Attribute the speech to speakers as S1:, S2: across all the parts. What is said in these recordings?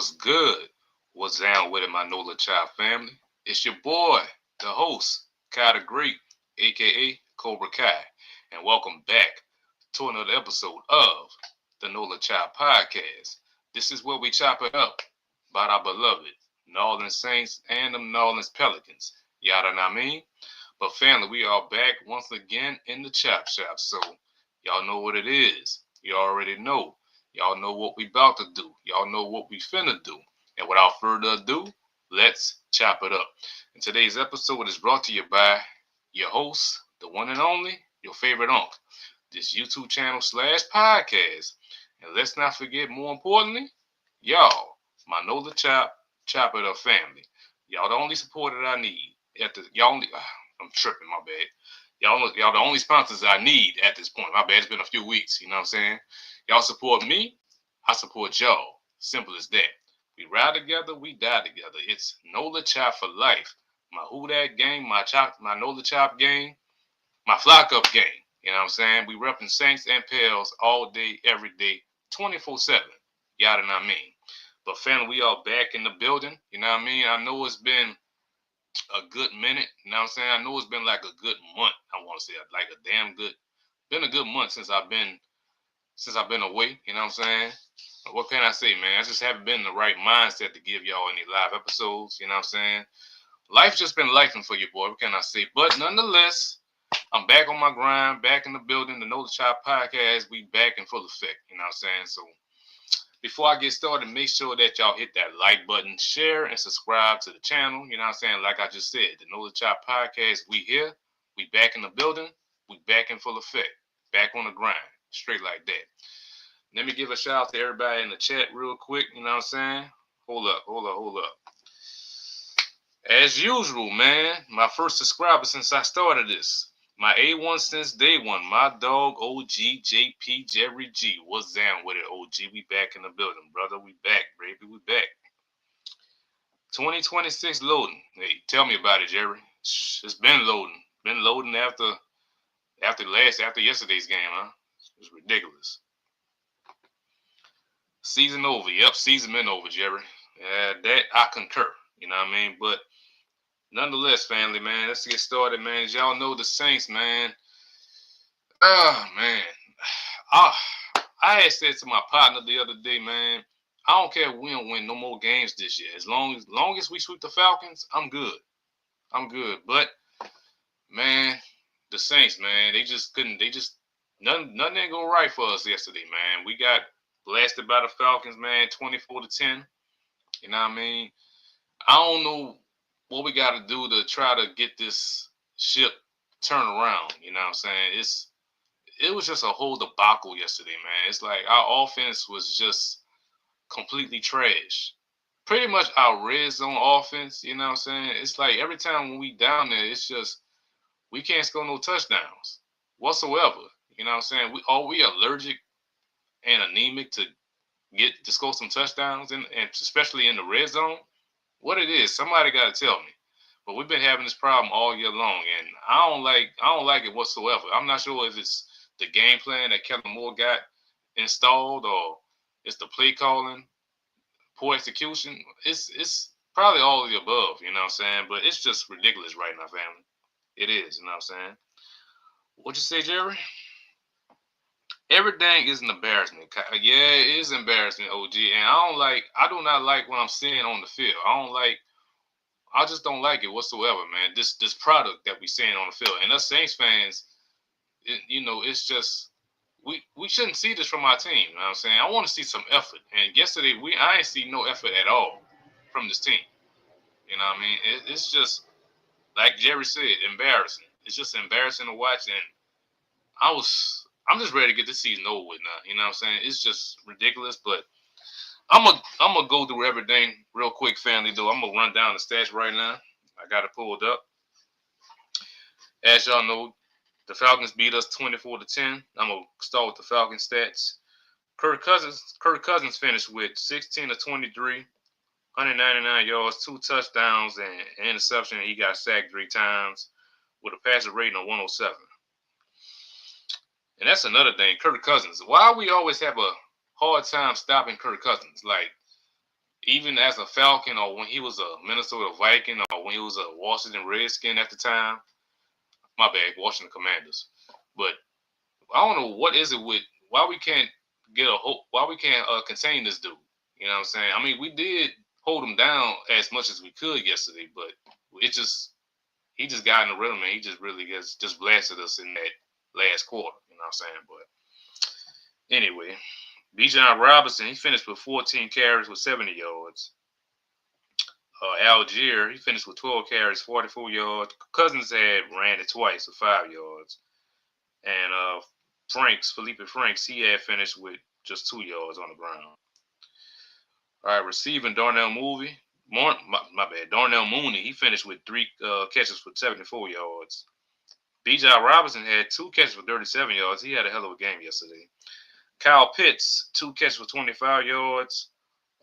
S1: What's good? What's down with it, my Nola Child family? It's your boy, the host, Kai the Great, aka Cobra Kai, and welcome back to another episode of the Nola Child Podcast. This is where we chop it up about our beloved New Orleans Saints and the New Orleans Pelicans. Yada know what I mean? But family, we are back once again in the chop shop. So y'all know what it is. You already know. Y'all know what we about to do. Y'all know what we finna do. And without further ado, let's chop it up. And today's episode is brought to you by your host, the one and only, your favorite unc. This YouTube channel / podcast. And let's not forget, more importantly, y'all, my Know the Chop It Up family. Y'all the only support that I need. I'm tripping, my bad. Y'all the only sponsors I need at this point. My bad, it's been a few weeks, you know what I'm saying? Y'all support me, I support y'all. Simple as that. We ride together, we die together. It's Nola Chop for life. My Who Dat game, my Nola Chop game, my Flock Up game. You know what I'm saying? We repping Saints and Pels all day, every day, 24/7. Y'all know what I mean? But family, we are back in the building. You know what I mean? I know it's been a good minute. You know what I'm saying? I know it's been like a good month. I want to say like a been a good month since I've been away. You know what I'm saying? But what can I say, man? I just haven't been in the right mindset to give y'all any live episodes. You know what I'm saying? Life just been lifing for you, boy. What can I say? But nonetheless, I'm back on my grind, back in the building. The Know the Child podcast, we back in full effect. You know what I'm saying? So before I get started, make sure that y'all hit that like button, share, and subscribe to the channel. You know what I'm saying? Like I just said, the Know the Child podcast, we here. We back in the building. We back in full effect. Back on the grind. Straight like that. Let me give a shout out to everybody in the chat real quick. You know what I'm saying? Hold up. As usual, man, my first subscriber since I started this. My A1 since day one. My dog, OG, JP, Jerry G. What's down with it, OG? We back in the building, brother. We back, baby. We back. 2026 loading. Hey, tell me about it, Jerry. It's been loading. Been loading after yesterday's game, huh? It's ridiculous. Season over. Yep, season been over, Jerry. That I concur. You know what I mean? But nonetheless, family, man, let's get started, man. As y'all know, the Saints, man. Oh, man. I had said to my partner the other day, man, I don't care if we don't win no more games this year. As long as we sweep the Falcons, I'm good. But, man, the Saints, man, nothing didn't go right for us yesterday, man. We got blasted by the Falcons, man, 24-10. You know what I mean? I don't know what we got to do to try to get this ship turned around. You know what I'm saying? It was just a whole debacle yesterday, man. It's like our offense was just completely trash. Pretty much our red zone offense, you know what I'm saying? It's like every time when we down there, it's just we can't score no touchdowns whatsoever. You know what I'm saying? We allergic and anemic to score some touchdowns and especially in the red zone. What it is, somebody got to tell me. But we've been having this problem all year long, and I don't like it whatsoever. I'm not sure if it's the game plan that Kellen Moore got installed or it's the play calling, poor execution. It's probably all of the above, you know what I'm saying? But it's just ridiculous right now, family. It is, you know what I'm saying? What you say, Jerry? Everything is an embarrassment. Yeah, it is embarrassing, OG. And I do not like what I'm seeing on the field. I just don't like it whatsoever, man. This product that we seeing on the field. And us Saints fans, it's just we shouldn't see this from our team. You know what I'm saying? I want to see some effort. And yesterday I ain't see no effort at all from this team. You know what I mean? It's just like Jerry said, embarrassing. It's just embarrassing to watch, and I'm just ready to get this season over with now. You know what I'm saying? It's just ridiculous, but I'm gonna go through everything real quick, family. Though I'm gonna run down the stats right now. I got it pulled up. As y'all know, the Falcons beat us 24-10. I'm gonna start with the Falcons stats. Kirk Cousins finished with 16 of 23, 199 yards, 2 touchdowns, and an interception. He got sacked 3 times with a passer rating of 107. And that's another thing, Kirk Cousins. Why we always have a hard time stopping Kirk Cousins? Like, even as a Falcon or when he was a Minnesota Viking or when he was a Washington Redskin at the time. My bad, Washington Commanders. But I don't know what is it with why we can't get a why we can't contain this dude. You know what I'm saying? I mean, we did hold him down as much as we could yesterday, but it just he just got in the rhythm and he just really just blasted us in that last quarter. You know what I'm saying? But anyway, Bijan Robinson, he finished with 14 carries with 70 yards. Algier, he finished with 12 carries, 44 yards. Cousins had ran it twice with 5 yards. And Felipe Franks, he had finished with just 2 yards on the ground. All right, receiving Darnell Mooney. My bad. Darnell Mooney, he finished with 3 catches for 74 yards. Bijan Robinson had 2 catches for 37 yards. He had a hell of a game yesterday. Kyle Pitts, 2 catches for 25 yards.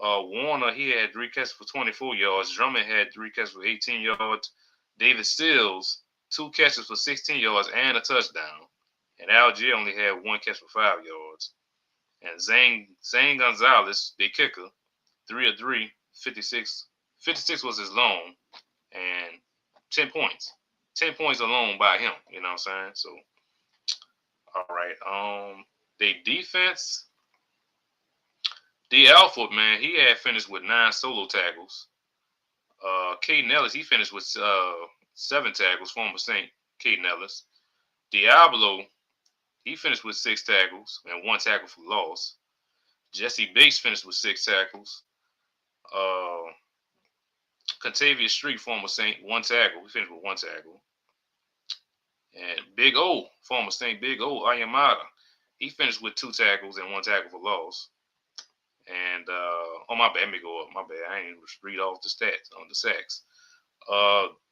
S1: Warner, he had 3 catches for 24 yards. Drummond had 3 catches for 18 yards. David Stills, 2 catches for 16 yards and a touchdown. And Algier only had 1 catch for 5 yards. And Zane Gonzalez, the kicker, 3 of 3, 56. 56 was his long, and 10 points. 10 points alone by him, you know what I'm saying? So, all right. The defense, D. Alford, man, he had finished with 9 solo tackles. Caden Ellis, he finished with 7 tackles, former Saint Caden Ellis. Diablo, he finished with 6 tackles and 1 tackle for loss. Jesse Bates finished with 6 tackles. Contavious Street, former Saint, 1 tackle. He finished with 1 tackle. And Big O, former Saint Big O Ayamada, he finished with 2 tackles and 1 tackle for loss. And my bad, let me go up. My bad, I ain't read off the stats on the sacks.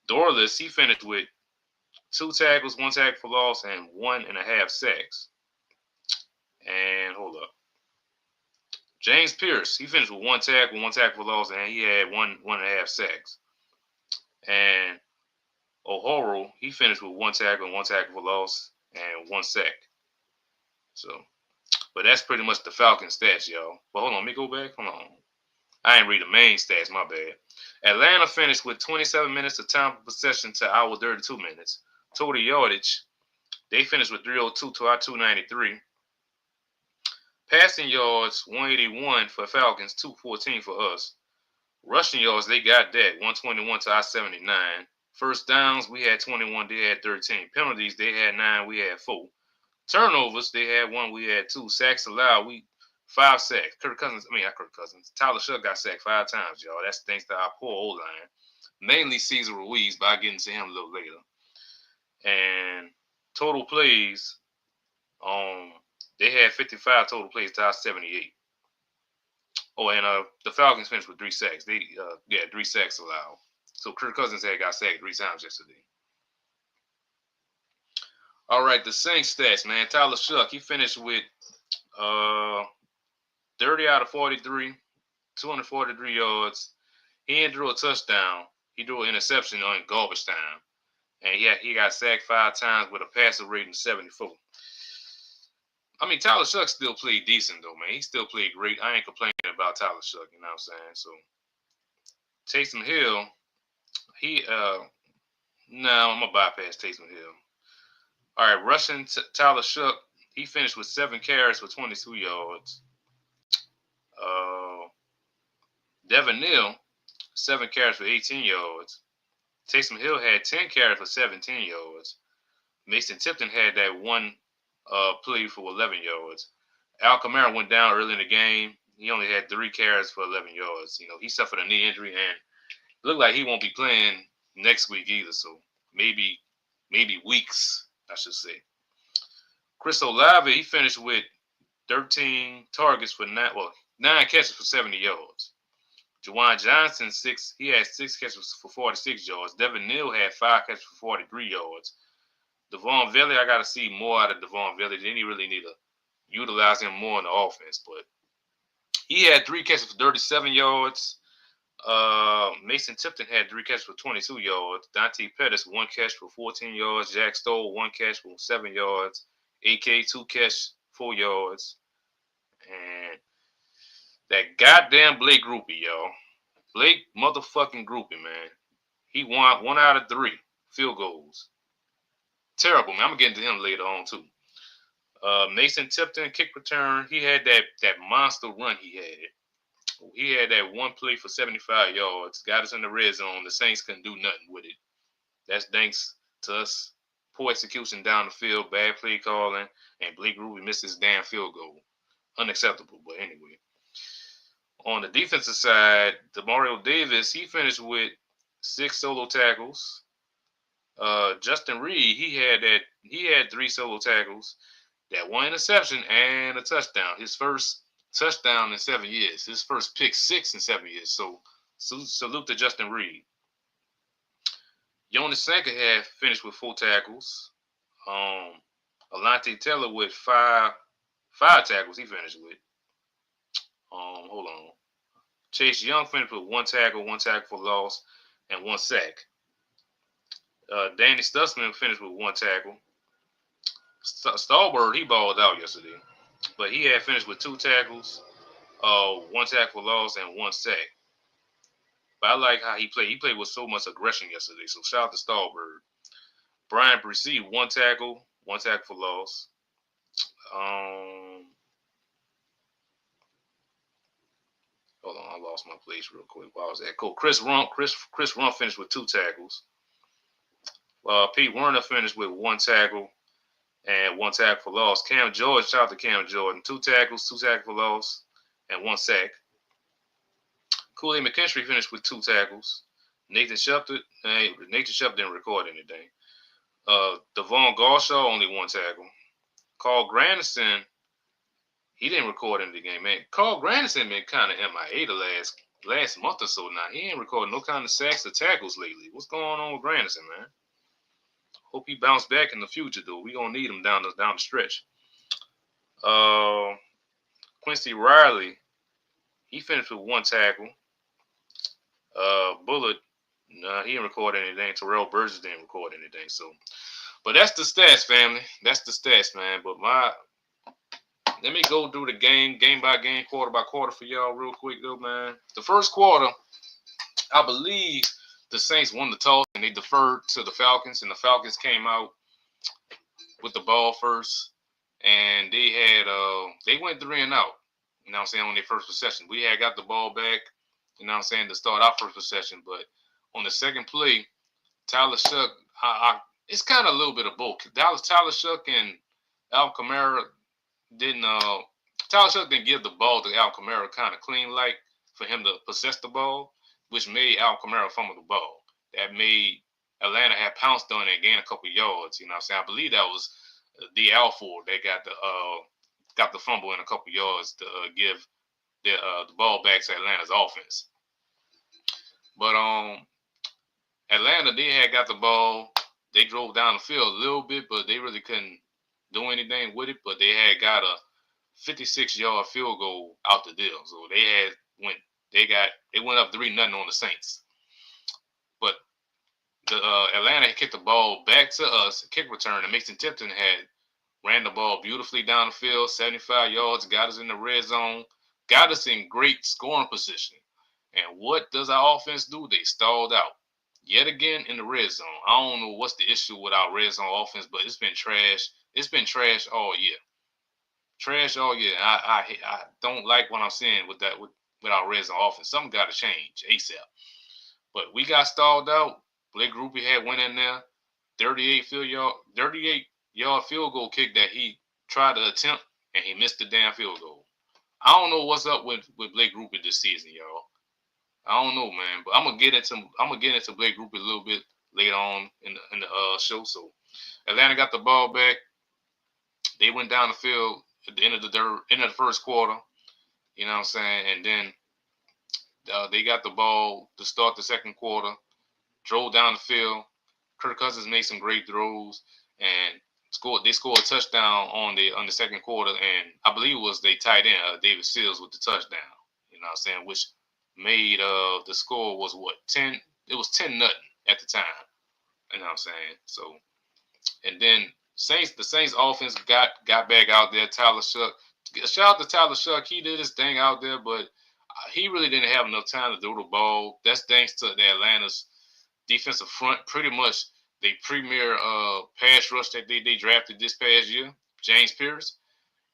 S1: Dorless, he finished with 2 tackles, 1 tackle for loss, and 1.5 sacks. And hold up. James Pierce, he finished with 1 tackle, 1 tackle for loss, and he had 1.5 sacks. And O'Horo, he finished with 1 tackle and 1 tackle for loss and 1 sack. So, but that's pretty much the Falcons stats, y'all. But hold on, let me go back. Hold on. I ain't read the main stats, my bad. Atlanta finished with 27 minutes of time for possession to our 32 minutes. Total yardage, they finished with 302 to our 293. Passing yards, 181 for Falcons, 214 for us. Rushing yards, they got that, 121 to our 79. First downs, we had 21, they had 13. Penalties, they had 9, we had 4. Turnovers, they had 1, we had 2. Sacks allowed, 5 sacks. Tyler Shuck got sacked 5 times, y'all. That's thanks to our poor O-line. Mainly Cesar Ruiz, but I'll get into him a little later. And total plays, they had 55 total plays to our 78. Oh, and the Falcons finished with 3 sacks. 3 sacks allowed. So Kirk Cousins got sacked 3 times yesterday. All right, the Saints stats, man. Tyler Shuck, he finished with 30 out of 43, 243 yards. He didn't throw a touchdown. He threw an interception on garbage time. And he got sacked 5 times with a passer rating of 74. I mean, Tyler Shuck still played decent, though, man. He still played great. I ain't complaining about Tyler Shuck, you know what I'm saying? So, Taysom Hill, I'm going to bypass Taysom Hill. All right, rushing Tyler Shuck, he finished with 7 carries for 22 yards. Devin Neal, 7 carries for 18 yards. Taysom Hill had 10 carries for 17 yards. Mason Tipton had that 1 play for 11 yards. Al Kamara went down early in the game. He only had 3 carries for 11 yards. You know, he suffered a knee injury and looked like he won't be playing next week either. So maybe weeks, I should say. Chris Olave, he finished with 13 targets for 9 catches for 70 yards. Juwan Johnson, he had 6 catches for 46 yards. Devin Neal had 5 catches for 43 yards. Devon Valley, I got to see more out of Devon Valley. They didn't really need to utilize him more in the offense, but he had 3 catches for 37 yards. Mason Tipton had 3 catches for 22 yards. Dante Pettis, 1 catch for 14 yards. Jack Stoll, 1 catch for 7 yards. AK, 2 catches, 4 yards. And That goddamn Blake Groupie, y'all. Blake motherfucking Groupie, man. He won 1 out of 3 field goals. Terrible, man. I'm gonna get into him later on too. Mason Tipton kick return. He had that monster run he had. He had that one play for 75 yards. Got us in the red zone. The Saints couldn't do nothing with it. That's thanks to us. Poor execution down the field, bad play calling, and Blake Ruby missed his damn field goal. Unacceptable, but anyway. On the defensive side, Demario Davis, he finished with 6 solo tackles. Justin Reed, he had 3 solo tackles, that 1 interception, and a touchdown. His first touchdown in 7 years. His first pick 6 in 7 years. So salute to Justin Reed. Jonas Sanka had finished with 4 tackles. Alante Taylor with five tackles he finished with. Hold on. Chase Young finished with 1 tackle for loss, and 1 sack. Danny Stutzman finished with 1 tackle. Stallbird, he balled out yesterday, but he had finished with 2 tackles, 1 tackle for loss, and 1 sack. But I like how he played. He played with so much aggression yesterday. So shout out to Stallbird. Brian received 1 tackle for loss. Hold on, I lost my place real quick. Why was that? Cool. Chris Rump finished with 2 tackles. Pete Werner finished with 1 tackle and 1 tackle for loss. Cam Jordan, shout out to Cam Jordan, 2 tackles, 2 tackles for loss, and 1 sack. Kool-Aid McKinstry finished with 2 tackles. Nathan Shepard didn't record anything. Devon Garshaw, only 1 tackle. Carl Granderson, he didn't record in the game, man. Carl Granderson been kind of MIA the last month or so now. He ain't recording no kind of sacks or tackles lately. What's going on with Granderson, man? Hope he bounce back in the future, though. We gonna need him down the stretch. Quincy Riley, he finished with 1 tackle. Bullet, he didn't record anything. Terrell Burgess didn't record anything. So, but that's the stats, family. That's the stats, man. But let me go through the game by game, quarter by quarter for y'all real quick, though, man. The first quarter, I believe the Saints won the toss and they deferred to the Falcons, and the Falcons came out with the ball first, and they went 3 and out. You know what I'm saying, on their first possession. We had got the ball back, you know what I'm saying, to start our first possession. But on the second play, Tyler Shuck, it's kind of a little bit of both. Tyler Shuck and Al Kamara Tyler Shuck didn't give the ball to Al Kamara kind of clean like for him to possess the ball, which made Al Kamara fumble the ball. That made Atlanta have pounced on it and gained a couple yards. You know what I'm saying? I believe that was D. Alford. They got the fumble in a couple yards to give the ball back to Atlanta's offense. But Atlanta, they had got the ball. They drove down the field a little bit, but they really couldn't do anything with it. But they had got a 56-yard field goal out the deal. So they went up 3-0 on the Saints. But the Atlanta kicked the ball back to us, kick return, and Mason Tipton had ran the ball beautifully down the field, 75 yards, got us in the red zone, got us in great scoring position. And what does our offense do? They stalled out yet again in the red zone. I don't know what's the issue with our red zone offense, but it's been trash. It's been trash all year. Trash all year. I don't like what I'm seeing with our red zone offense. Something got to change ASAP. But we got stalled out. Blake Groupie had went in there, 38-yard field goal kick that he tried to attempt, and he missed the damn field goal. I don't know what's up with Blake Groupie this season, y'all. I don't know, man. But I'm gonna get into Blake Groupie a little bit later on in the show. So Atlanta got the ball back. They went down the field at the end of the first quarter. You know what I'm saying? And then they got the ball to start the second quarter. Drove down the field. Kirk Cousins made some great throws and They scored a touchdown on the second quarter, and I believe it was their tight end, David Sills, with the touchdown. You know what I'm saying? Which made the score was what, 10? It was 10-0 at the time. You know what I'm saying? So, and then the Saints offense got back out there. Tyler Shuck. Shout out to Tyler Shuck. He did his thing out there, but he really didn't have enough time to throw the ball. That's thanks to the Atlanta's defensive front. Pretty much the premier pass rush that they drafted this past year, James Pierce.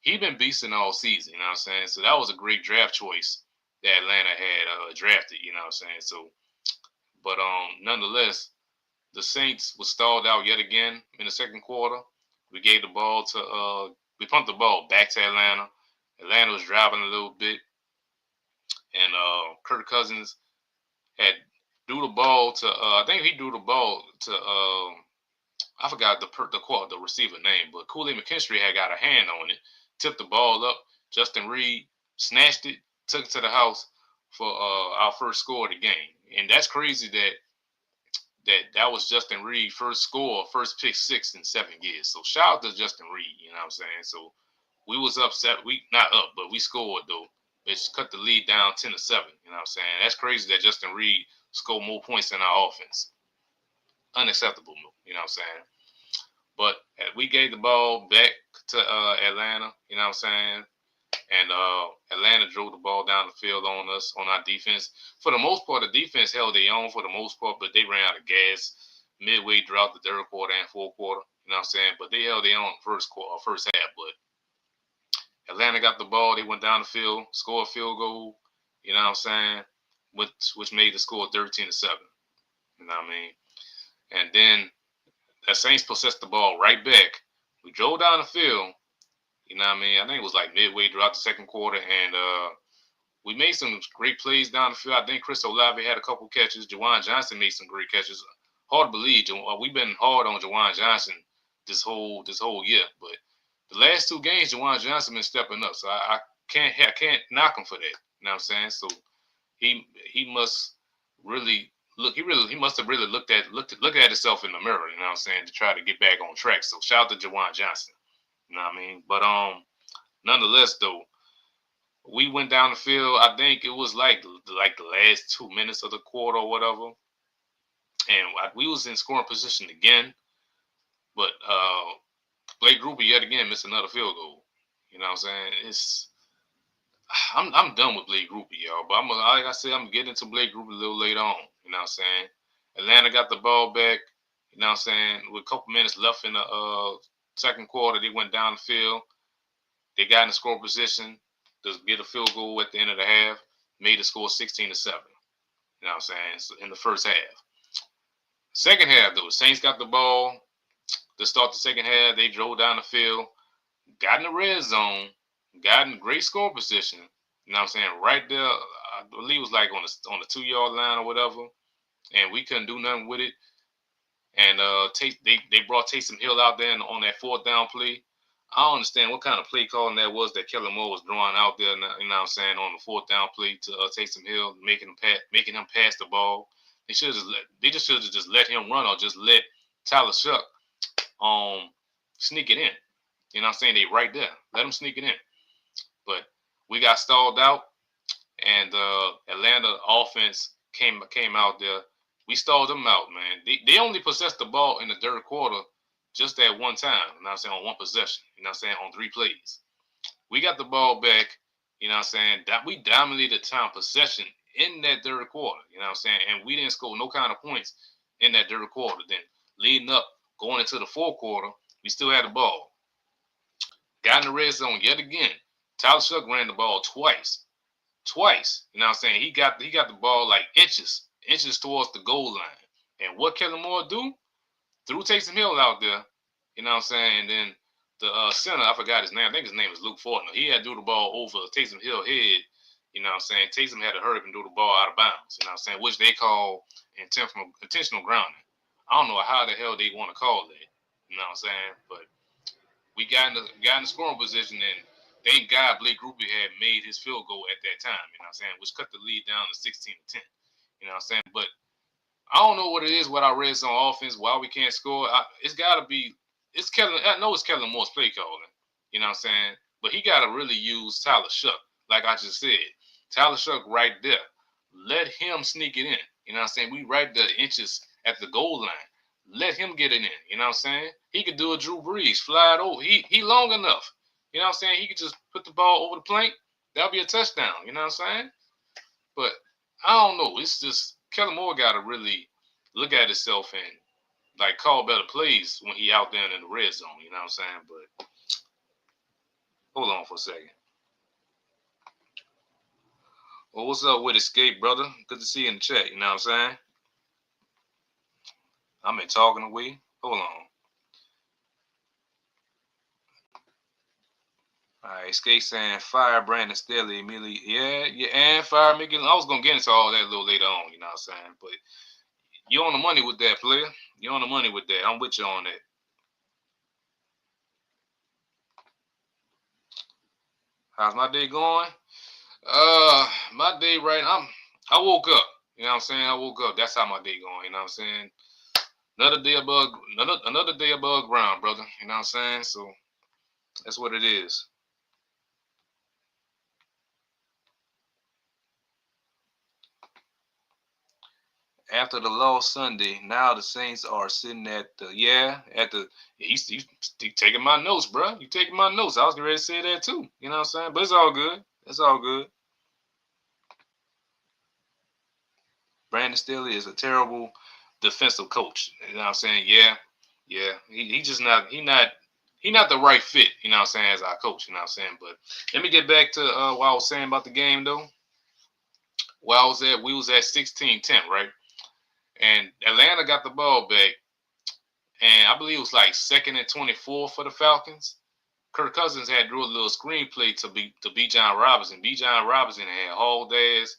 S1: He been beasting all season, you know what I'm saying? So that was a great draft choice that Atlanta had drafted, you know what I'm saying? So, but nonetheless, the Saints was stalled out yet again in the second quarter. We gave the ball to we pumped the ball back to Atlanta. Atlanta was driving a little bit, and Kirk Cousins had threw the ball to I think he threw the ball to I forgot the receiver name, but Kool-Aid McKinstry had got a hand on it, tipped the ball up. Justin Reed snatched it, took it to the house for our first score of the game. And that's crazy that was Justin Reed first score, first pick six in 7 years. So shout out to Justin Reed, you know what I'm saying? So we was upset. We not up, but we scored though. It's cut the lead down 10-7. You know what I'm saying? That's crazy that Justin Reed scored more points than our offense. Unacceptable, you know what I'm saying? But we gave the ball back to Atlanta, you know what I'm saying? And Atlanta drove the ball down the field on us, on our defense. For the most part, the defense held their own for the most part, but they ran out of gas midway throughout the third quarter and fourth quarter. You know what I'm saying? But they held their own first half. But Atlanta got the ball. They went down the field, scored a field goal. You know what I'm saying? Which made the score 13-7. You know what I mean? And then the Saints possessed the ball right back. We drove down the field. You know what I mean? I think it was like midway throughout the second quarter, and we made some great plays down the field. I think Chris Olave had a couple catches. Juwan Johnson made some great catches. Hard to believe. We've been hard on Juwan Johnson this whole year, but the last two games, Juwan Johnson been stepping up. So I can't knock him for that. You know what I'm saying? So he must really look. He must have really looked at himself in the mirror. You know what I'm saying? To try to get back on track. So shout out to Juwan Johnson. You know what I mean? But nonetheless, though, we went down the field. I think it was like the last 2 minutes of the quarter or whatever, and we was in scoring position again. But Blake Gruber yet again missed another field goal. You know what I'm saying? I'm done with Blake Gruber, y'all. But like I said, I'm getting into Blake Gruber a little later on. You know what I'm saying? Atlanta got the ball back. You know what I'm saying? With a couple minutes left in the second quarter, they went down the field. They got in the score position to get a field goal at the end of the half. Made the score 16-7. You know what I'm saying? So in the first half. Second half, though, Saints got the ball to start the second half. They drove down the field, got in the red zone, got in great score position. You know what I'm saying? Right there, I believe it was like on the 2-yard line or whatever, and we couldn't do nothing with it. And they brought Taysom Hill out there on that fourth down play. I don't understand what kind of play calling that was that Kellen Moore was drawing out there. You know what I'm saying, on the fourth down play to Taysom Hill, making him pass the ball. They should have just let him run, or just let Tyler Shuck sneak it in. You know what I'm saying? They right there. Let him sneak it in. But we got stalled out, and Atlanta offense came out there. We stalled them out, man. They only possessed the ball in the third quarter just at one time. You know what I'm saying? On one possession. You know what I'm saying? On 3 plays. We got the ball back. You know what I'm saying? We dominated time possession in that third quarter. You know what I'm saying? And we didn't score no kind of points in that third quarter. Then leading up, going into the fourth quarter, we still had the ball. Got in the red zone yet again. Tyler Shuck ran the ball twice. You know what I'm saying? He got the ball like inches towards the goal line. And what Kellen Moore do? Threw Taysom Hill out there. You know what I'm saying? And then the center, I forgot his name. I think his name is Luke Fortner. He had to do the ball over Taysom Hill's head. You know what I'm saying? Taysom had to hurry up and do the ball out of bounds. You know what I'm saying? Which they call intentional grounding. I don't know how the hell they want to call it. You know what I'm saying? But we got in the scoring position, and thank God Blake Gruber had made his field goal at that time. You know what I'm saying? Which cut the lead down to 16-10. You know what I'm saying? But I don't know what it is with our red zone offense, why we can't score. It's got to be – it's Kellen – I know it's Kellen Moore's play calling. You know what I'm saying? But he got to really use Tyler Shuck, like I just said. Tyler Shuck right there. Let him sneak it in. You know what I'm saying? We right there inches at the goal line. Let him get it in. You know what I'm saying? He could do a Drew Brees, fly it over. He long enough. You know what I'm saying? He could just put the ball over the plank. That'll be a touchdown. You know what I'm saying? But I don't know. It's just Kellen Moore got to really look at himself and like call better plays when he out there in the red zone. You know what I'm saying? But hold on for a second. Well, what's up with Escape, brother? Good to see you in the chat. You know what I'm saying? I'm in talking away. Hold on. All right, Escape saying fire Brandon Staley immediately. Yeah, and fire Mickey. I was gonna get into all that a little later on. You know what I'm saying? But you're on the money with that, player. You're on the money with that. I'm with you on that. How's my day going? My day right. I woke up. You know what I'm saying? I woke up. That's how my day going. You know what I'm saying? Another day above ground, brother. You know what I'm saying? So that's what it is. After the loss Sunday, now the Saints are sitting at the you taking my notes, bro. You taking my notes. I was ready to say that too. You know what I'm saying? But it's all good. It's all good. Brandon Staley is a terrible defensive coach. You know what I'm saying? Yeah. He just not the right fit, you know what I'm saying, as our coach, you know what I'm saying? But let me get back to what I was saying about the game though. Where we was at 16-10, right? And Atlanta got the ball back, and I believe it was like 2nd and 24 for the Falcons. Kirk Cousins had drew a little screenplay to B. John Robinson. B. John Robinson had hauled ass,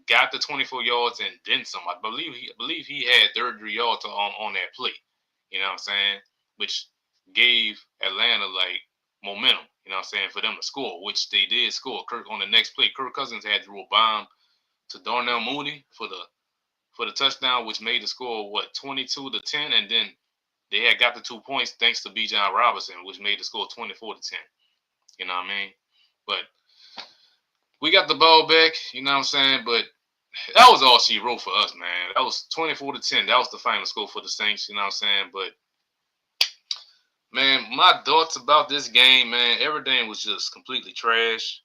S1: got the 24 yards and then some. I believe he had 30 yards on that play. You know what I'm saying? Which gave Atlanta like momentum. You know what I'm saying, for them to score, which they did score. Kirk on the next play, Kirk Cousins had drew a bomb to Darnell Mooney for the touchdown, which made the score 22-10, and then they had got the 2 points thanks to B. John Robinson, which made the score 24-10. You know what I mean? But we got the ball back. You know what I'm saying? But that was all she wrote for us, man. That was 24-10. That was the final score for the Saints. You know what I'm saying? But man, my thoughts about this game, man, everything was just completely trash.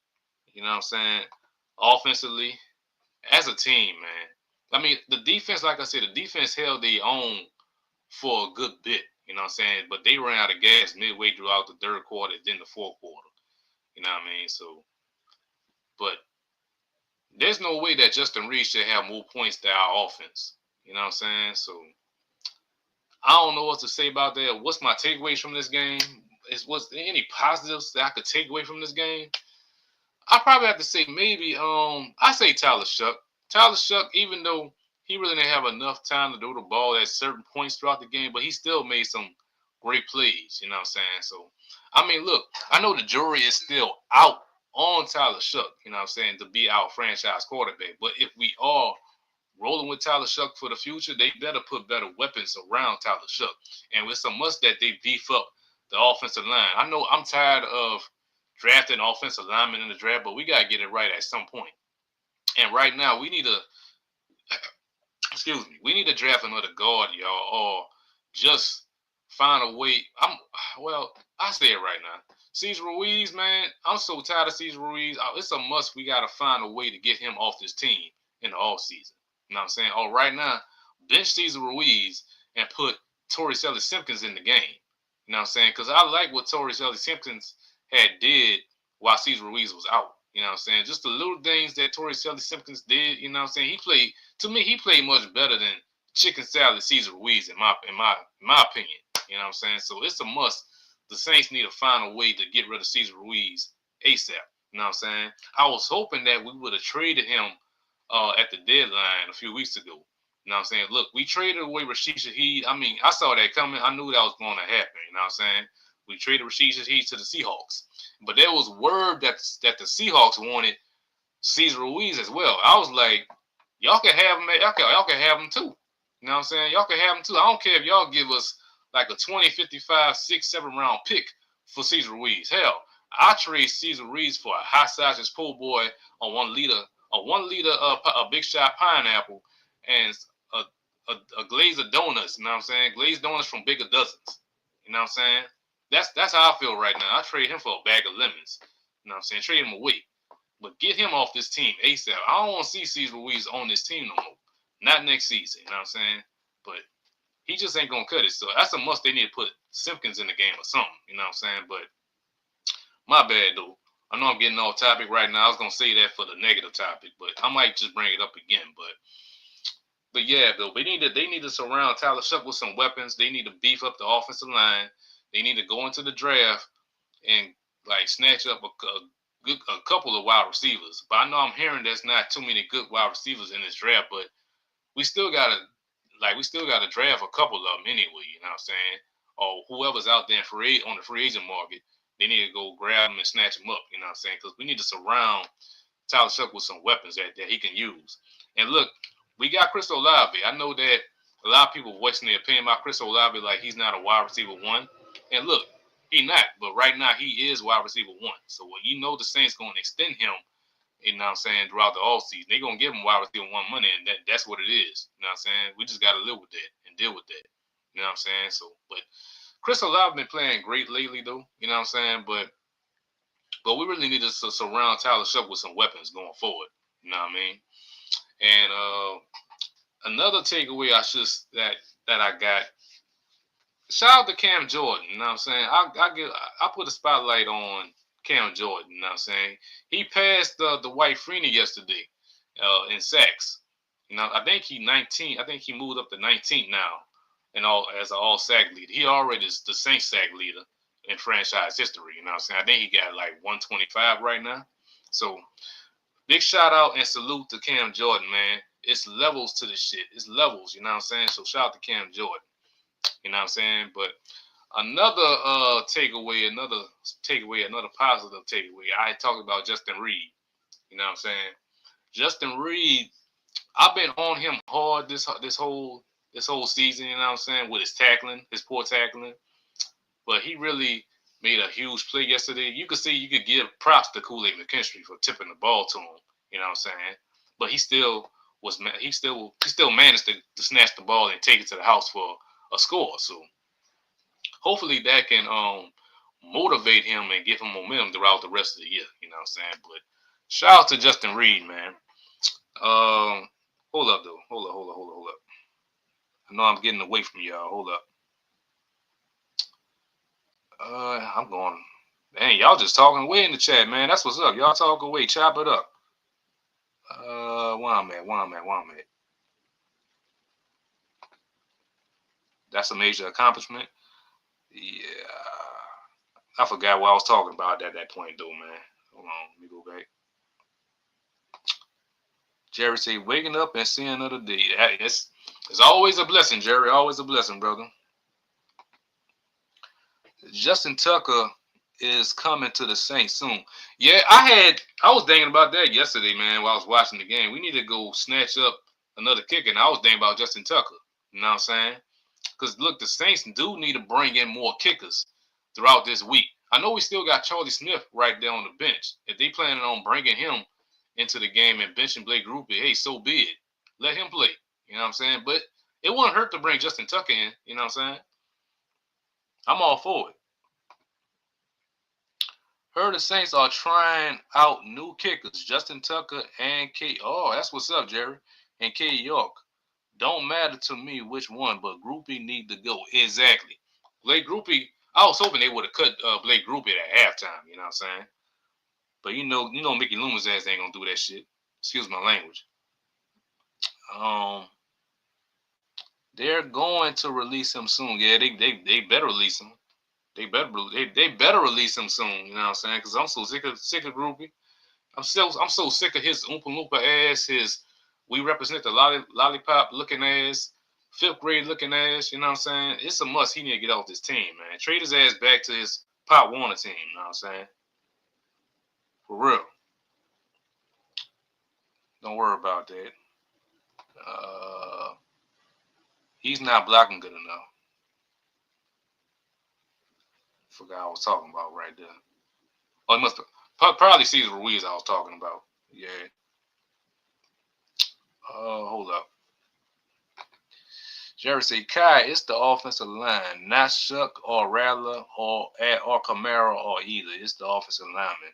S1: You know what I'm saying? Offensively, as a team, man. I mean, the defense, like I said, the defense held their own for a good bit. You know what I'm saying? But they ran out of gas midway throughout the third quarter, then the fourth quarter. You know what I mean? So, but there's no way that Justin Reed should have more points than our offense. You know what I'm saying? So, I don't know what to say about that. What's my takeaways from this game? Was there any positives that I could take away from this game? I probably have to say maybe I say Tyler Shuck. Tyler Shuck, even though he really didn't have enough time to do the ball at certain points throughout the game, but he still made some great plays. You know what I'm saying? So I mean, look, I know the jury is still out on Tyler Shuck. You know what I'm saying, to be our franchise quarterback. But if we are rolling with Tyler Shuck for the future, they better put better weapons around Tyler Shuck. And it's a must that they beef up the offensive line. I know I'm tired of drafting offensive linemen in the draft, but we got to get it right at some point. And right now, we need to, we need to draft another guard, y'all, or just find a way. I say it right now. Cesar Ruiz, man, I'm so tired of Cesar Ruiz. It's a must. We got to find a way to get him off this team in the offseason. You know what I'm saying? Oh, right now, bench Cesar Ruiz and put Torrey Simpkins in the game. You know what I'm saying? Because I like what Torrey Simpkins had did while Cesar Ruiz was out. You know what I'm saying? Just the little things that Torrey Simpkins did. You know what I'm saying? He played much better than Chicken Salad Cesar Ruiz in my opinion. You know what I'm saying? So it's a must. The Saints need to find a way to get rid of Cesar Ruiz ASAP. You know what I'm saying? I was hoping that we would have traded him at the deadline a few weeks ago. You know what I'm saying? Look, we traded away Rashid Shaheed. I mean, I saw that coming. I knew that was going to happen. You know what I'm saying? We traded Rashid Shaheed to the Seahawks. But there was word that the Seahawks wanted Cesar Ruiz as well. I was like, y'all can have him. Y'all can have him too. You know what I'm saying? Y'all can have him too. I don't care if y'all give us like a 20, 55, 6, 7 round pick for Cesar Ruiz. Hell, I trade Cesar Ruiz for a high sausage po' boy on 1 liter, a big shot pineapple, and a glaze of donuts. You know what I'm saying? Glazed donuts from Bigger Dozens. You know what I'm saying? That's how I feel right now. I trade him for a bag of lemons. You know what I'm saying? Trade him away. But get him off this team ASAP. I don't want to see Cesar Ruiz on this team no more. Not next season, you know what I'm saying? But he just ain't going to cut it. So that's a must. They need to put Simpkins in the game or something, you know what I'm saying? But my bad, though. I know I'm getting off topic right now. I was going to say that for the negative topic, but I might just bring it up again. But yeah, though, they need to surround Tyler Shuck with some weapons. They need to beef up the offensive line. They need to go into the draft and like snatch up a couple of wide receivers. But I know I'm hearing there's not too many good wide receivers in this draft, but we still gotta draft a couple of them anyway. You know what I'm saying? Or whoever's out there on the free agent market, they need to go grab them and snatch them up. You know what I'm saying? Because we need to surround Tyler Shuck with some weapons that he can use. And look, we got Chris Olave. I know that a lot of people voicing their opinion about Chris Olave like he's not a wide receiver one. And look, he not. But right now he is wide receiver one. So when you know the Saints going to extend him, you know what I'm saying, throughout the offseason, they're going to give him wide receiver one money, and that's what it is. You know what I'm saying? We just got to live with that and deal with that. You know what I'm saying? So, but Chris Olave been playing great lately, though. You know what I'm saying? But we really need to surround Tyler Shuck with some weapons going forward. You know what I mean? And another takeaway that I got. Shout out to Cam Jordan. You know what I'm saying? I put a spotlight on Cam Jordan. You know what I'm saying? He passed the White Freeney yesterday in sacks. You know, I think he 19. I think he moved up to 19 now, and all as an all sack leader. He already is the Saints sack leader in franchise history. You know what I'm saying? I think he got like 125 right now. So big shout out and salute to Cam Jordan, man. It's levels to this shit. It's levels, you know what I'm saying? So shout out to Cam Jordan. You know what I'm saying? But another takeaway, another positive takeaway. I talked about Justin Reed. You know what I'm saying? Justin Reed, I've been on him hard this whole season, you know what I'm saying, with his tackling, his poor tackling. But he really made a huge play yesterday. You could give props to Kool-Aid McKinstry for tipping the ball to him, you know what I'm saying? But he still managed to snatch the ball and take it to the house for a score. So hopefully that can motivate him and give him momentum throughout the rest of the year. You know what I'm saying? But shout out to Justin Reed, man. Hold up, though. Hold up. I know I'm getting away from y'all. Hold up. I'm going. Dang, y'all just talking away in the chat, man. That's what's up. Y'all talk away. Chop it up. Where I'm at. That's a major accomplishment. Yeah. I forgot what I was talking about at that point, though, man. Hold on. Let me go back. Jerry say, waking up and seeing another day. It's always a blessing, Jerry. Always a blessing, brother. Justin Tucker is coming to the Saints soon. Yeah, I was thinking about that yesterday, man, while I was watching the game. We need to go snatch up another kicker. And I was thinking about Justin Tucker. You know what I'm saying? Because, look, the Saints do need to bring in more kickers throughout this week. I know we still got Charlie Smith right there on the bench. If they planning on bringing him into the game and benching Blake Grupe, hey, so be it. Let him play. You know what I'm saying? But it wouldn't hurt to bring Justin Tucker in. You know what I'm saying? I'm all for it. Heard the Saints are trying out new kickers, Justin Tucker and K. Oh, that's what's up, Jerry. And K. York. Don't matter to me which one, but Groupie need to go. Exactly. Blake Grupe, I was hoping they would have cut Blake Grupe at halftime, you know what I'm saying? But you know Mickey Loomis ass ain't gonna do that shit. Excuse my language. They're going to release him soon. Yeah, they better release him. They better release him soon. You know what I'm saying? Because I'm so sick of Groupie. I'm so sick of his Oompa Loompa ass. His we represent the lollipop looking ass, fifth grade looking ass. You know what I'm saying? It's a must. He need to get off this team, man. Trade his ass back to his Pop Warner team. You know what I'm saying? For real. Don't worry about that. He's not blocking good enough. Forgot I was talking about right there. Oh, he must have probably Cesar Ruiz I was talking about. Yeah. Hold up. Jerry say, Kai, it's the offensive line, not Shuck or Rattler or Camaro or either. It's the offensive lineman.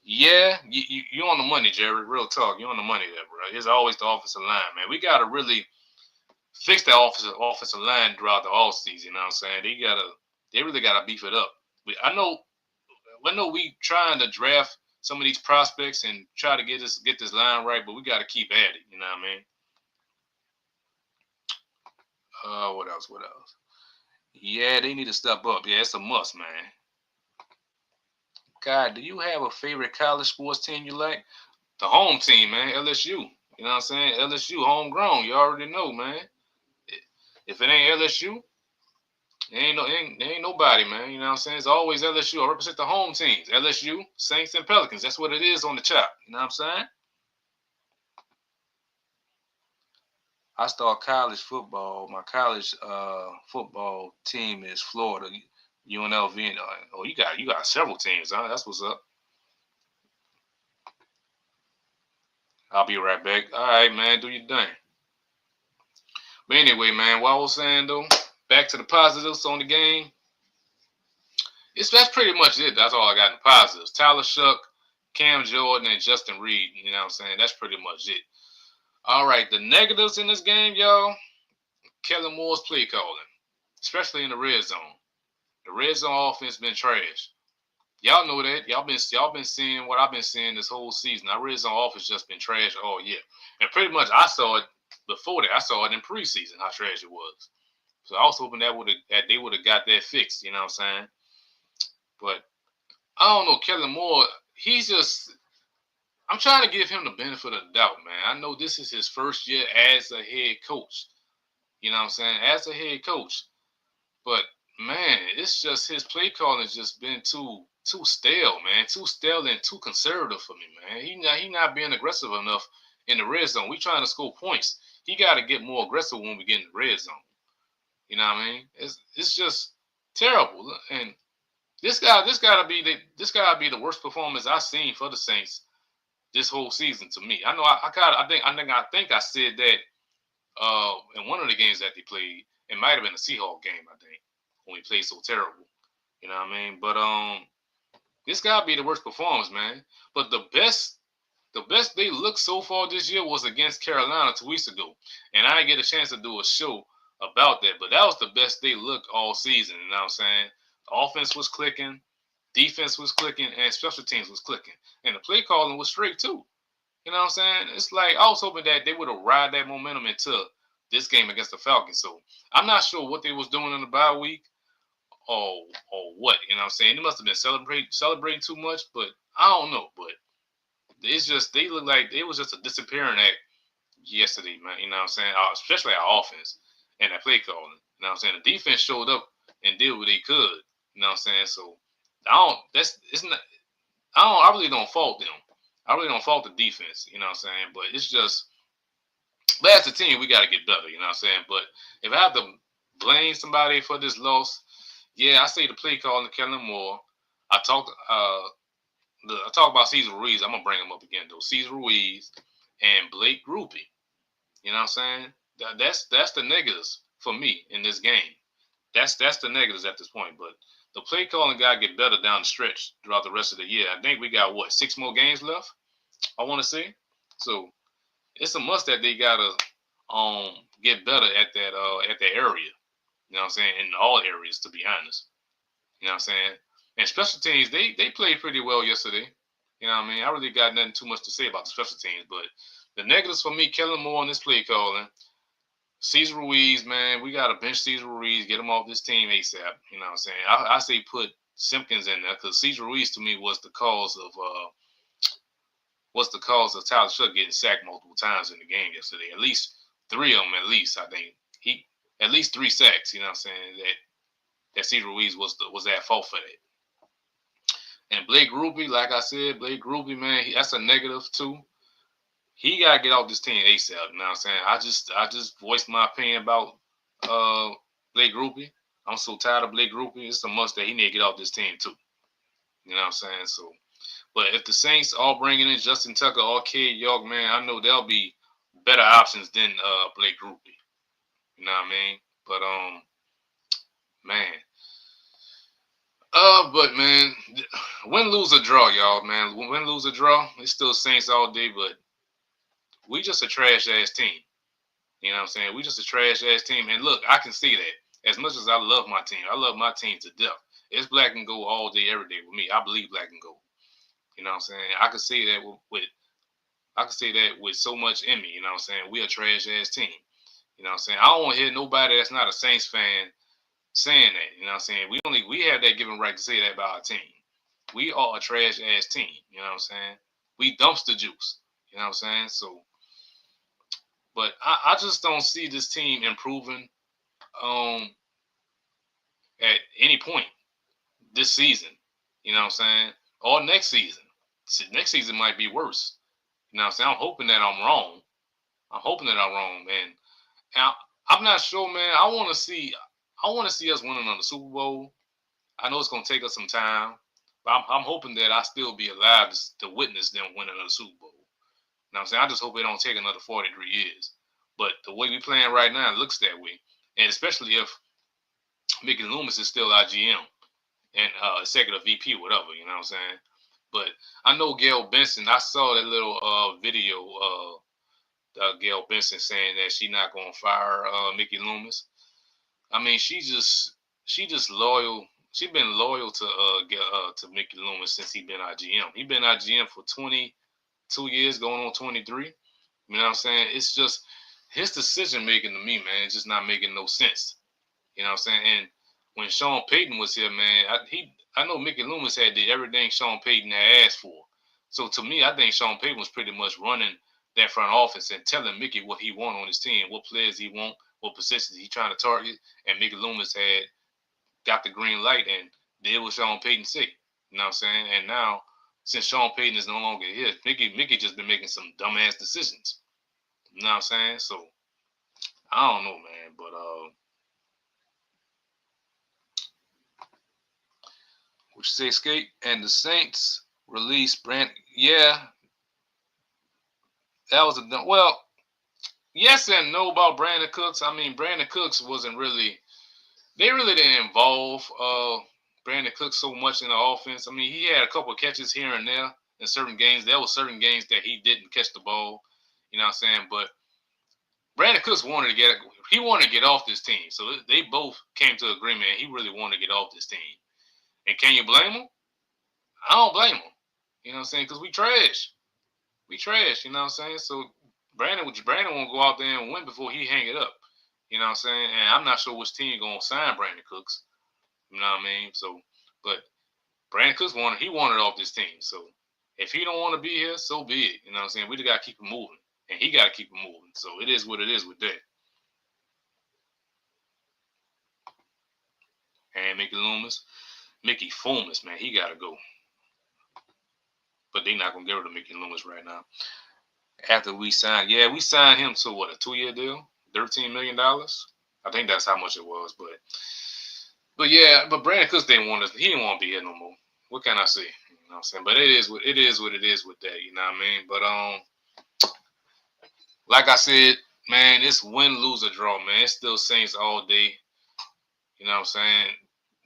S1: Yeah, you on the money, Jerry. Real talk, you on the money there, bro. It's always the offensive line, man. We gotta really fix that offensive line throughout the all season. You know what I'm saying? They really gotta beef it up. I know we trying to draft some of these prospects and try to get this line right, but we got to keep at it. You know what I mean? What else? What else? Yeah, they need to step up. Yeah, it's a must, man. God, do you have a favorite college sports team you like? The home team, man, LSU. You know what I'm saying? LSU, homegrown. You already know, man. If it ain't LSU, ain't nobody, man. You know what I'm saying? It's always LSU. I represent the home teams. LSU, Saints, and Pelicans. That's what it is on the chop. You know what I'm saying? I start college football. My college football team is Florida, UNLV. Oh, you got several teams, huh? That's what's up. I'll be right back. All right, man. Do your thing. But anyway, man, what I was saying though, back to the positives on the game. That's pretty much it. That's all I got in the positives. Tyler Shuck, Cam Jordan, and Justin Reed. You know what I'm saying? That's pretty much it. All right, the negatives in this game, y'all. Kellen Moore's play calling, especially in the red zone. The red zone offense been trash. Y'all know that. Y'all been seeing what I've been seeing this whole season. Our red zone offense just been trash all year. And pretty much I saw it before that. I saw it in preseason how trash it was. So I was hoping that they would have got that fixed, you know what I'm saying? But I don't know, Kellen Moore, he's just I'm trying to give him the benefit of the doubt, man. I know this is his first year as a head coach. You know what I'm saying? As a head coach. But man, it's just his play calling has just been too stale, man. Too stale and too conservative for me, man. He not being aggressive enough in the red zone. We trying to score points. He got to get more aggressive when we get in the red zone. You know what I mean? It's just terrible. And this gotta be the worst performance I've seen for the Saints this whole season to me. I know I think I said that in one of the games that they played. It might have been a Seahawks game, I think, when we played so terrible. You know what I mean? But this gotta be the worst performance, man. But the best they looked so far this year was against Carolina 2 weeks ago, and I didn't get a chance to do a show about that. But that was the best they looked all season. You know what I'm saying? The offense was clicking, defense was clicking, and special teams was clicking, and the play calling was straight too. You know what I'm saying? It's like I was hoping that they would have ride that momentum into this game against the Falcons. So I'm not sure what they was doing in the bye week or what. You know what I'm saying? They must have been celebrating too much, but I don't know. But it's just they look like it was just a disappearing act yesterday, man. You know what I'm saying? Especially our offense and that play calling. You know what I'm saying? The defense showed up and did what they could. You know what I'm saying? So I don't. That's it's not. I don't. I really don't fault them. I really don't fault the defense. You know what I'm saying? But it's just. But as a team, we got to get better. You know what I'm saying? But if I have to blame somebody for this loss, yeah, I say the play calling Kellen Moore. I talked. I talk about Cesar Ruiz. I'm gonna bring him up again though. Cesar Ruiz and Blake Groupie. You know what I'm saying? That's the negatives for me in this game. That's the negatives at this point. But the play calling guy get better down the stretch throughout the rest of the year. I think we got what 6 more games left. I want to say. So it's a must that they gotta get better at that area. You know what I'm saying? In all areas, to be honest. You know what I'm saying? And special teams, they played pretty well yesterday. You know what I mean? I really got nothing too much to say about the special teams, but the negatives for me, Kellen Moore on this play calling, Cesar Ruiz, man, we got to bench Cesar Ruiz, get him off this team ASAP. You know what I'm saying? I say put Simpkins in there because Cesar Ruiz to me was the cause of Tyler Shuck getting sacked multiple times in the game yesterday. At least 3 of them, at least I think he at least 3 sacks. You know what I'm saying? That Cesar Ruiz was at fault for that. And Blake Ruby, like I said, Blake Ruby, man, that's a negative too. He gotta get off this team ASAP. You know what I'm saying? I just voiced my opinion about uh Blake Ruby. I'm so tired of Blake Ruby. It's a must that he need to get off this team too. You know what I'm saying? So, but if the Saints all bringing in Justin Tucker or Cade York, man, I know there'll be better options than Blake Ruby. You know what I mean? But man, But man, win, lose, or draw, y'all, man. Win, lose, or draw. It's still Saints all day, but we just a trash ass team. You know what I'm saying? We just a trash ass team. And look, I can see that. As much as I love my team to death. It's black and gold all day, every day with me. I believe black and gold. You know what I'm saying? I can say that with so much in me. You know what I'm saying? We a trash ass team. You know what I'm saying? I don't want to hear nobody that's not a Saints fan saying that. You know what I'm saying? We have that given right to say that about our team. We are a trash ass team. You know what I'm saying? We dumpster juice. You know what I'm saying? So, but I just don't see this team improving at any point this season. You know what I'm saying? Or next season. Next season might be worse. You know what I'm saying? I'm hoping that I'm wrong. Man. And I'm not sure, man. I want to see us winning another Super Bowl. I know it's gonna take us some time, but I'm hoping that I still be alive to witness them win another Super Bowl. You know what I'm saying? I just hope it don't take another 43 years. But the way we playing right now, it looks that way. And especially if Mickey Loomis is still our GM and executive VP, whatever, you know what I'm saying? But I know Gail Benson. I saw that little video. Gail Benson saying that she not gonna fire Mickey Loomis. I mean, she just loyal. She been loyal to Mickey Loomis since he been our GM. He been our GM for 22 years, going on 23. You know what I'm saying? It's just his decision making to me, man. It's just not making no sense. You know what I'm saying? And when Sean Payton was here, man, I know Mickey Loomis had did everything Sean Payton had asked for. So to me, I think Sean Payton was pretty much running that front office and telling Mickey what he want on his team, what players he want, what positions he trying to target, and Mickey Loomis had got the green light and did what Sean Payton said. You know what I'm saying? And now, since Sean Payton is no longer here, Mickey just been making some dumbass decisions. You know what I'm saying? So I don't know, man, but which say escape and the Saints released Brand. Yeah, that was well. Yes and no about Brandon Cooks. I mean, Brandon Cooks wasn't really. They really didn't involve Brandon Cooks so much in the offense. I mean, he had a couple of catches here and there in certain games. There were certain games that he didn't catch the ball. You know what I'm saying? But Brandon Cooks wanted to get off this team. So they both came to agreement. He really wanted to get off this team. And can you blame him? I don't blame him. You know what I'm saying? Because we trash. We trash. You know what I'm saying? So Brandon won't go out there and win before he hang it up. You know what I'm saying? And I'm not sure which team gonna sign Brandon Cooks. You know what I mean? So, but Brandon Cooks wanted off this team. So if he don't want to be here, so be it. You know what I'm saying? We just gotta keep him moving, and he gotta keep him moving. So it is what it is with that. And Mickey Loomis, man, he gotta go. But they not gonna get rid of Mickey Loomis right now. After we signed him to what, a 2-year deal, $13 million. I think that's how much it was. But yeah, but Brandon Cooks didn't want us. He didn't want to be here no more. What can I say? You know what I'm saying? But it is what it is with that. You know what I mean? But like I said, man, it's win, lose, or draw, man. It's still Saints all day. You know what I'm saying?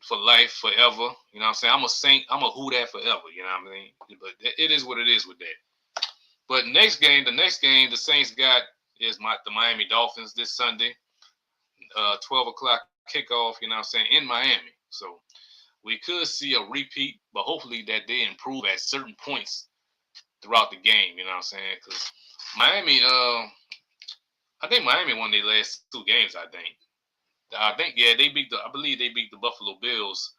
S1: For life, forever. You know what I'm saying? I'm a Saint. I'm a who that forever. You know what I mean? But it is what it is with that. But the next game, the Saints got is the Miami Dolphins this Sunday, 12 o'clock kickoff. You know what I'm saying, in Miami. So we could see a repeat, but hopefully that they improve at certain points throughout the game. You know what I'm saying? Because Miami, I think Miami won their last 2 games. Yeah, I believe they beat the Buffalo Bills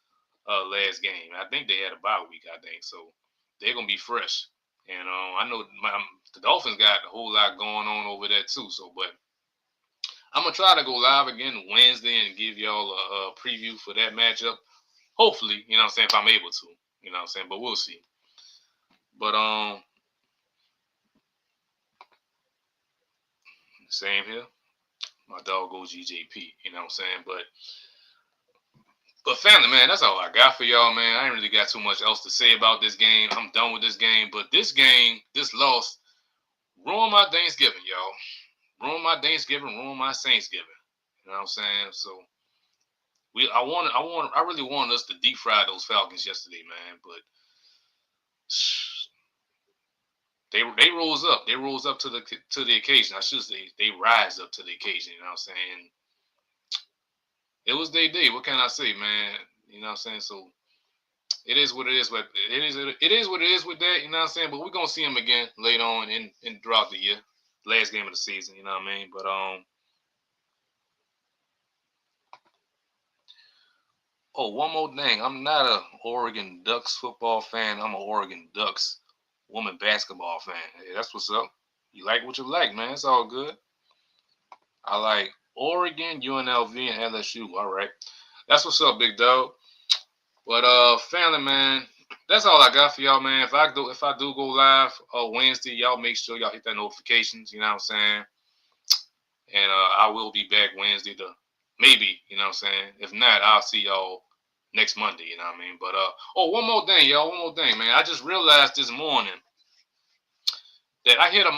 S1: last game. I think they had a bye week. I think so. They're gonna be fresh. And I know the Dolphins got a whole lot going on over there too. So, but I'm gonna try to go live again Wednesday and give y'all a preview for that matchup. Hopefully, you know what I'm saying, if I'm able to. You know what I'm saying, but we'll see. But same here. My dog goes GJP. You know what I'm saying, but family, man, that's all I got for y'all, man. I ain't really got too much else to say about this game. I'm done with this game. But this loss, ruined my Thanksgiving, y'all. Ruined my Thanksgiving, ruined my Saintsgiving. You know what I'm saying? So I really wanted us to deep fry those Falcons yesterday, man. But they rose up. They rose up to the occasion. I should say they rise up to the occasion. You know what I'm saying? It was their day. What can I say, man? You know what I'm saying? So it is what it is. But it is what it is with that. You know what I'm saying? But we're gonna see them again later on in throughout the year, last game of the season. You know what I mean? But oh, one more thing. I'm not a Oregon Ducks football fan. I'm an Oregon Ducks woman basketball fan. Hey, that's what's up. You like what you like, man. It's all good. I like Oregon, UNLV, and LSU. All right. That's what's up, big dog. But family, man, that's all I got for y'all, man. If I do go live Wednesday, y'all make sure y'all hit that notifications. You know what I'm saying? And I will be back Wednesday to maybe, you know what I'm saying? If not, I'll see y'all next Monday, you know what I mean? But oh, one more thing, y'all, one more thing, man. I just realized this morning that I hit a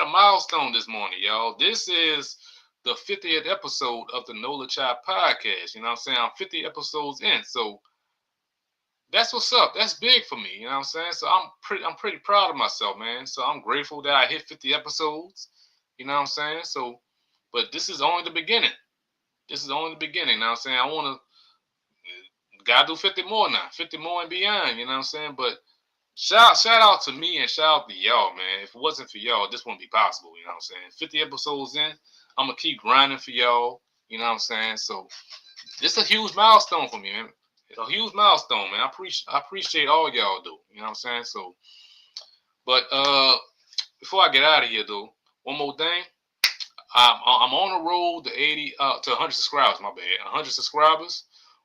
S1: milestone this morning, y'all. This is the 50th episode of the Nola Child podcast. You know what I'm saying? I'm 50 episodes in. So that's what's up. That's big for me, you know what I'm saying? So I'm pretty proud of myself, man. So I'm grateful that I hit 50 episodes. You know what I'm saying? So but this is only the beginning. This is only the beginning. You know what I'm saying? I want to gotta do 50 more now, 50 more and beyond. You know what I'm saying? But shout out to me and shout out to y'all, man. If it wasn't for y'all, this wouldn't be possible. You know what I'm saying? 50 episodes in, I'm gonna keep grinding for y'all. You know what I'm saying? So this is a huge milestone for me, man. It's a huge milestone, man. I appreciate all y'all do. You know what I'm saying? So, but before I get out of here, though, one more thing. I'm on the road to 100 subscribers. My bad, 100 subscribers.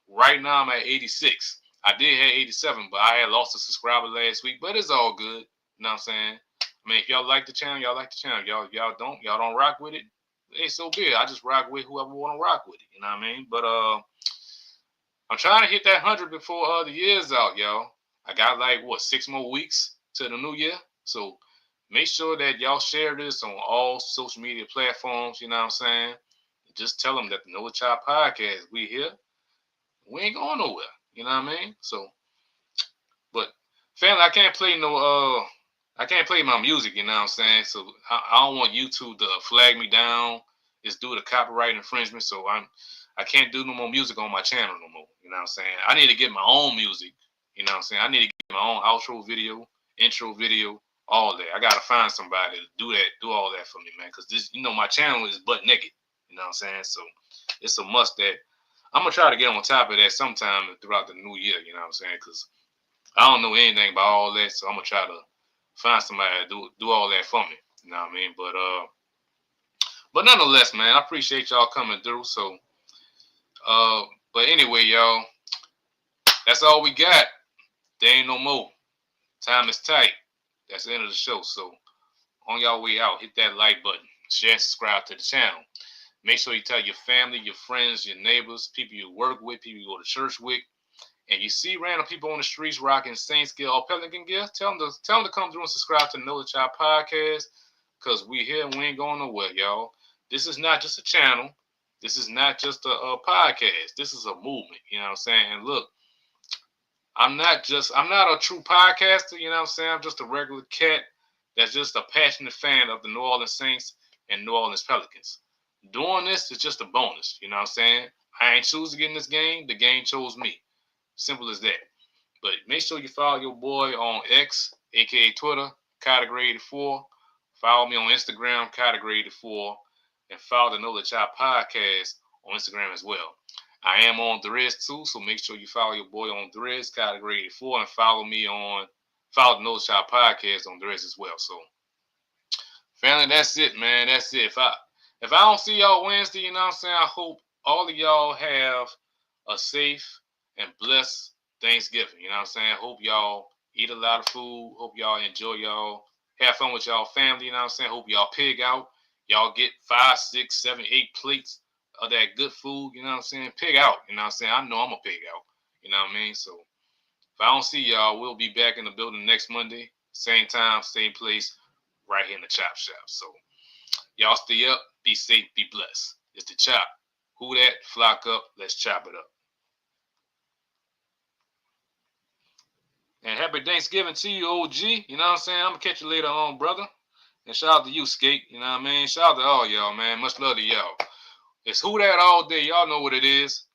S1: Right now I'm at 86. I did have 87, but I had lost a subscriber last week. But it's all good. You know what I'm saying? I mean, if y'all like the channel, y'all like the channel. Y'all don't rock with it. Hey, so be it. I just rock with whoever want to rock with it. You know what I mean? But I'm trying to hit that 100 before the year's out, y'all. I got like what 6 more weeks to the new year, so make sure that y'all share this on all social media platforms. You know what I'm saying? Just tell them that the No Child Podcast, we here. We ain't going nowhere. You know what I mean? So, but family, I can't play my music. You know what I'm saying? So I don't want YouTube to flag me down. It's due to copyright infringement. So I can't do no more music on my channel no more. You know what I'm saying? I need to get my own music. You know what I'm saying? I need to get my own outro video, intro video, all that. I gotta find somebody to do that, do all that for me, man. Cause this, my channel is butt naked. You know what I'm saying? So it's a must that I'm gonna try to get on top of that sometime throughout the new year. You know what I'm saying? Cause I don't know anything about all that, so I'm gonna try to find somebody to do all that for me. You know what I mean? But nonetheless, man, I appreciate y'all coming through. So but anyway, y'all, that's all we got. There ain't no more. Time is tight. That's the end of the show. So on y'all way out, hit that like button, share and subscribe to the channel. Make sure you tell your family, your friends, your neighbors, people you work with, people you go to church with, and you see random people on the streets rocking Saints gear or Pelican gear, tell them to come through and subscribe to the Know the Child podcast, because we here and we ain't going nowhere, y'all. This is not just a channel. This is not just a podcast. This is a movement. You know what I'm saying? And look, I'm not a true podcaster. You know what I'm saying? I'm just a regular cat that's just a passionate fan of the New Orleans Saints and New Orleans Pelicans. Doing this is just a bonus. You know what I'm saying? I ain't choose to get in this game. The game chose me. Simple as that. But make sure you follow your boy on X, aka Twitter, Category 84. Follow me on Instagram, Category 84, and follow the Know the Child podcast on Instagram as well. I am on Threads too, so make sure you follow your boy on Threads, Category 84, and follow the Know the Child podcast on Threads as well. So, family, that's it, man. That's it. If I don't see y'all Wednesday, you know what I'm saying? I hope all of y'all have a safe and blessed Thanksgiving. You know what I'm saying? Hope y'all eat a lot of food. Hope y'all enjoy y'all. Have fun with y'all family. You know what I'm saying? Hope y'all pig out. Y'all get 5, 6, 7, 8 plates of that good food. You know what I'm saying? Pig out. You know what I'm saying? I know I'm a pig out. You know what I mean? So if I don't see y'all, we'll be back in the building next Monday. Same time, same place, right here in the Chop Shop. So y'all stay up, be safe, be blessed. It's the Chop. Who that? Flock up. Let's chop it up. Happy Thanksgiving to you, OG. You know what I'm saying? I'm gonna catch you later on, brother. And shout out to you, Skate. You know what I mean? Shout out to all y'all, man. Much love to y'all. It's Who That all day. Y'all know what it is.